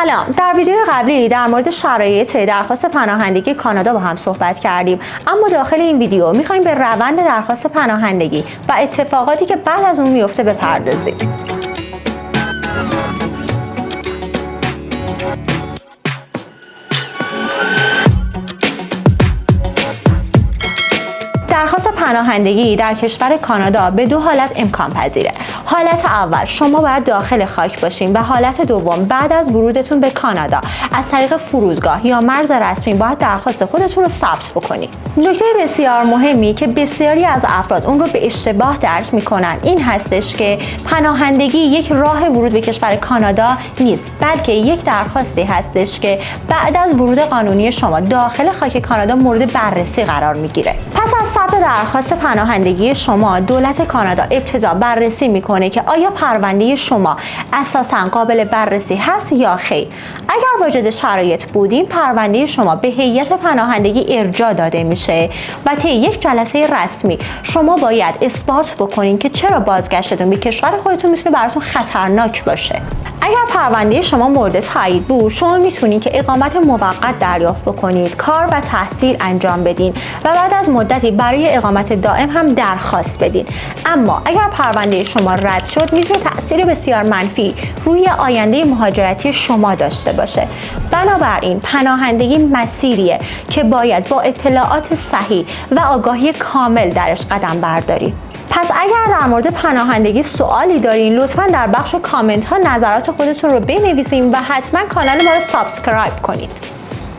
سلام. در ویدیو قبلی در مورد شرایط درخواست پناهندگی کانادا با هم صحبت کردیم، اما داخل این ویدیو میخوایم به روند درخواست پناهندگی و اتفاقاتی که بعد از اون میفته بپردازیم. درخواست پناهندگی در کشور کانادا به دو حالت امکان پذیره. حالت اول شما باید داخل خاک باشین و حالت دوم بعد از ورودتون به کانادا از طریق فرودگاه یا مرز رسمی باید درخواست خودتون رو ثبت بکنید. نکته بسیار مهمی که بسیاری از افراد اون رو به اشتباه درک میکنن این هستش که پناهندگی یک راه ورود به کشور کانادا نیست، بلکه یک درخواستی هستش که بعد از ورود قانونی شما داخل خاک کانادا مورد بررسی قرار میگیره. پس از ثبت درخواست پناهندگی شما دولت کانادا ابتدا بررسی میکنه که آیا پرونده شما اساساً قابل بررسی هست یا خیر. اگر واجد شرایط بودین پرونده شما به هیئت پناهندگی ارجاع داده میشه و طی یک جلسه رسمی شما باید اثبات بکنین که چرا بازگشتتون به کشور خودتون میتونه براتون خطرناک باشه. اگر پرونده شما مورد تایید بود شما میتونید که اقامت موقت دریافت بکنید، کار و تحصیل انجام بدین و بعد از مدتی برای اقامت دائم هم درخواست بدین. اما اگر پرونده شما رد شد میتونه تأثیر بسیار منفی روی آینده مهاجرتی شما داشته باشه. بنابراین پناهندگی مسیریه که باید با اطلاعات صحیح و آگاهی کامل درش قدم بردارید. پس اگر در مورد پناهندگی سوالی دارین لطفاً در بخش کامنت ها نظرات خودتون رو بنویسین و حتما کانال ما رو سابسکرایب کنید.